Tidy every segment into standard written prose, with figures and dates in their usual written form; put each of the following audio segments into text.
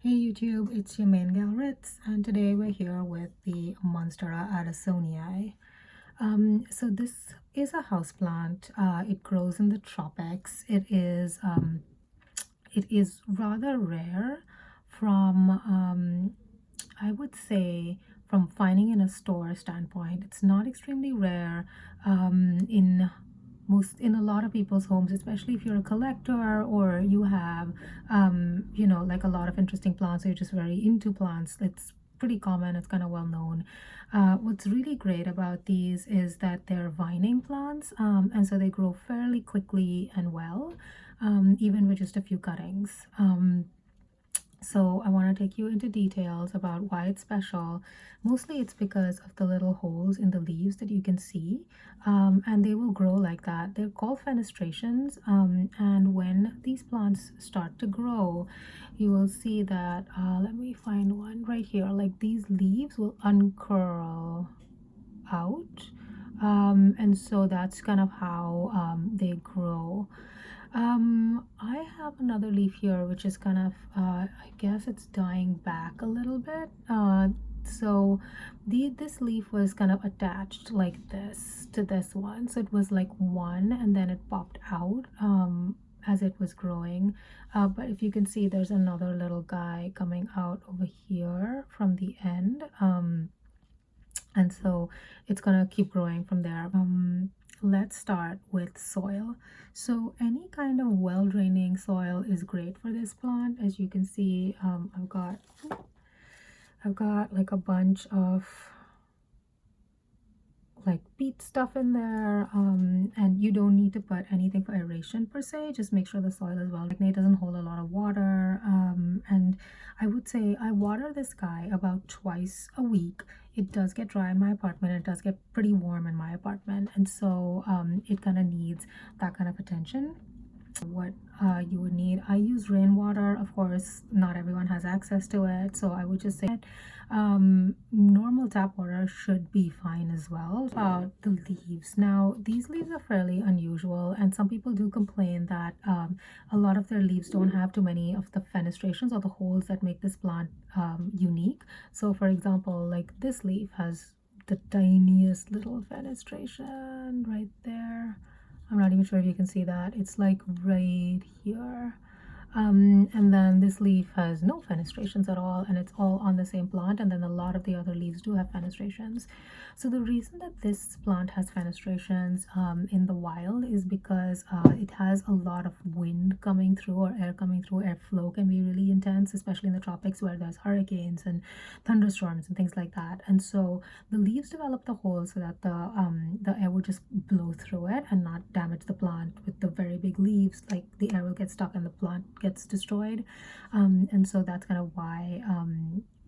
Hey YouTube, it's your main gal Ritz, and today we're here with the Monstera adansonii. So this is a houseplant. It grows in the tropics. It is rather rare from I would say from finding in a store standpoint. It's not extremely rare in a lot of people's homes, especially if you're a collector or you have like a lot of interesting plants, or you're just very into plants. It's pretty common, it's kind of well known. What's really great about these is that they're vining plants, and so they grow fairly quickly and well, even with just a few cuttings. So I want to take you into details about why it's special. Mostly it's because of the little holes in the leaves that you can see, and they will grow like that. They're called fenestrations, and when these plants start to grow, you will see that, let me find one right here, like these leaves will uncurl out, and so that's kind of how they grow. I have another leaf here which is kind of I guess it's dying back a little bit. So this leaf was kind of attached like this to this one, so it was like one and then it popped out as it was growing. But if you can see, there's another little guy coming out over here from the end, and so it's gonna keep growing from there. Let's start with soil. So any kind of well-draining soil is great for this plant. As you can see, I've got like a bunch of like peat stuff in there, and you don't need to put anything for aeration per se. Just make sure the soil is well, like it doesn't hold a lot of water, and I would say I water this guy about twice a week. It does get dry in my apartment, it does get pretty warm in my apartment, and so it kind of needs that kind of attention. What you would need, I use rainwater. Of course, not everyone has access to it, so I would just say normal tap water should be fine as well. About the leaves, now these leaves are fairly unusual, and some people do complain that a lot of their leaves don't have too many of the fenestrations or the holes that make this plant unique. So for example, like this leaf has the tiniest little fenestration right there. I'm not even sure if you can see that. It's like right here. And then this leaf has no fenestrations at all, and it's all on the same plant, and then a lot of the other leaves do have fenestrations. So the reason that this plant has fenestrations in the wild is because it has a lot of wind coming through, or air coming through. Airflow can be really intense, especially in the tropics where there's hurricanes and thunderstorms and things like that. And so the leaves develop the holes so that the air would just blow through it and not damage the plant. With the very big leaves, like the air will get stuck and the plant gets destroyed, and so that's kind of why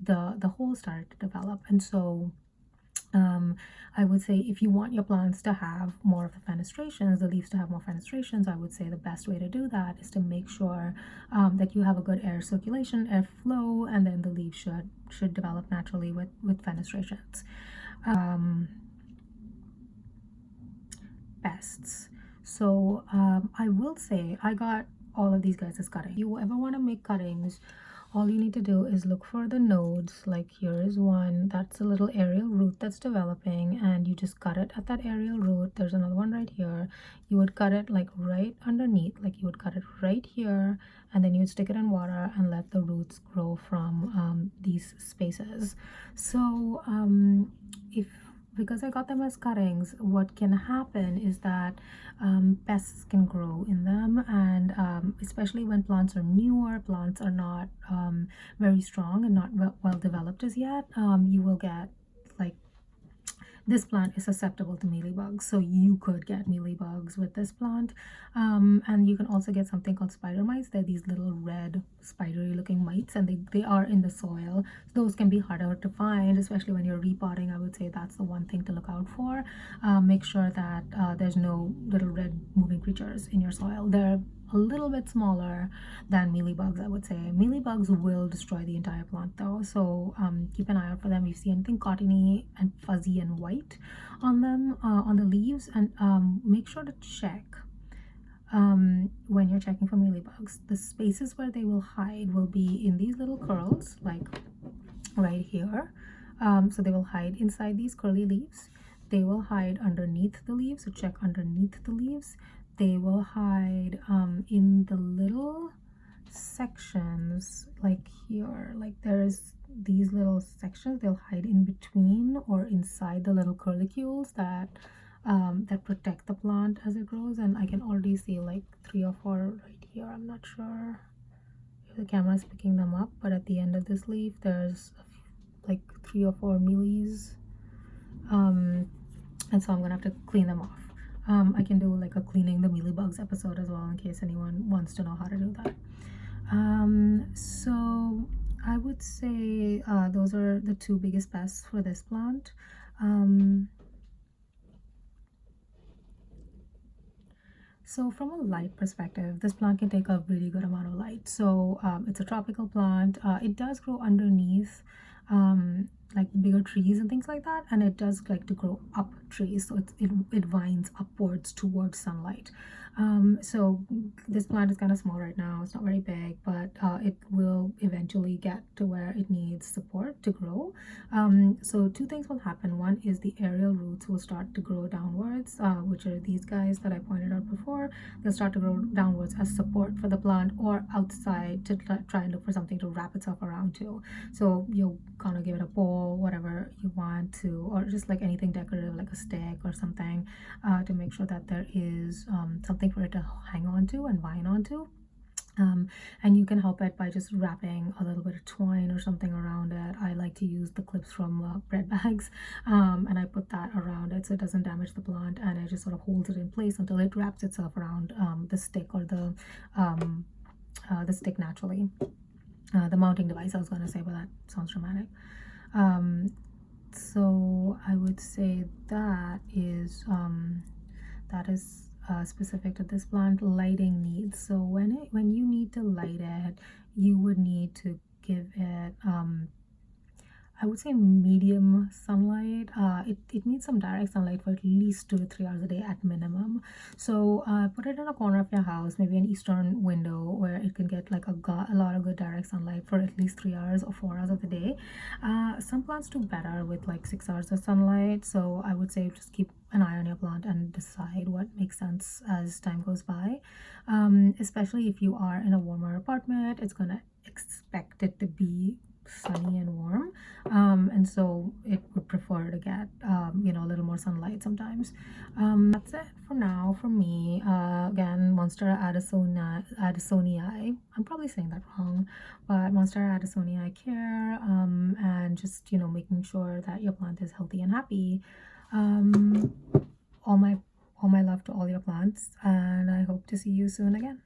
the holes started to develop. And so I would say if you want your plants to have more of the fenestrations, the leaves to have more fenestrations, I would say the best way to do that is to make sure that you have a good air circulation, airflow, and then the leaves should develop naturally with fenestrations. Pests. So I will say I got all of these guys as cutting. You ever want to make cuttings, all you need to do is look for the nodes. Like here is one, that's a little aerial root that's developing, and you just cut it at that aerial root. There's another one right here. You would cut it like right underneath, like you would cut it right here, and then you'd stick it in water and let the roots grow from these spaces. So if because I got them as cuttings, what can happen is that pests can grow in them, and especially when plants are newer, plants are not very strong and not well developed as yet, you will get like this plant is susceptible to mealybugs, so you could get mealybugs with this plant. And you can also get something called spider mites. They're these little red spidery looking mites, and they are in the soil. Those can be harder to find, especially when you're repotting. I would say that's the one thing to look out for. Make sure that there's no little red moving creatures in your soil. They're a little bit smaller than mealybugs, I would say. Mealybugs will destroy the entire plant though, so keep an eye out for them. If you see anything cottony and fuzzy and white on them, on the leaves, and make sure to check when you're checking for mealybugs. The spaces where they will hide will be in these little curls, like right here. So they will hide inside these curly leaves. They will hide underneath the leaves, so check underneath the leaves. They will hide in the little sections, like here, like there's these little sections. They'll hide in between or inside the little curlicules that protect the plant as it grows. And I can already see like 3 or 4 right here. I'm not sure if the camera is picking them up, but at the end of this leaf there's like 3 or 4 mealies, and so I'm gonna have to clean them off. I can do like a cleaning the mealybugs episode as well in case anyone wants to know how to do that. So I would say those are the two biggest pests for this plant. So from a light perspective, this plant can take a really good amount of light. So it's a tropical plant. It does grow underneath like bigger trees and things like that, and it does like to grow up trees, so it vines upwards towards sunlight. So this plant is kind of small right now. It's not very big, but it will eventually get to where it needs support to grow. So two things will happen. One is the aerial roots will start to grow downwards, which are these guys that I pointed out before. They'll start to grow downwards as support for the plant, or outside to try and look for something to wrap itself around to. So you'll kind of give it a bowl, whatever you want to, or just like anything decorative like a stick or something, to make sure that there is something for it to hang on to and vine onto. And you can help it by just wrapping a little bit of twine or something around it. I like to use the clips from bread bags, and I put that around it so it doesn't damage the plant, and it just sort of holds it in place until it wraps itself around the stick or the stick naturally. The mounting device I was going to say, but that sounds dramatic. So I would say that is specific to this plant. Lighting needs. So when you need to light it, you would need to give it I would say medium sunlight. It needs some direct sunlight for at least 2 to 3 hours a day at minimum. So put it in a corner of your house, maybe an eastern window where it can get like a lot of good direct sunlight for at least 3 hours or 4 hours of the day. Some plants do better with like 6 hours of sunlight. So I would say just keep an eye on your plant and decide what makes sense as time goes by. Especially if you are in a warmer apartment, it's gonna expect it to be sunny and warm, and so it would prefer to get a little more sunlight sometimes. That's it for now for me. Again, Monstera adansonii, I'm probably saying that wrong, but Monstera adansonii care, and just making sure that your plant is healthy and happy. All my love to all your plants, and I hope to see you soon again.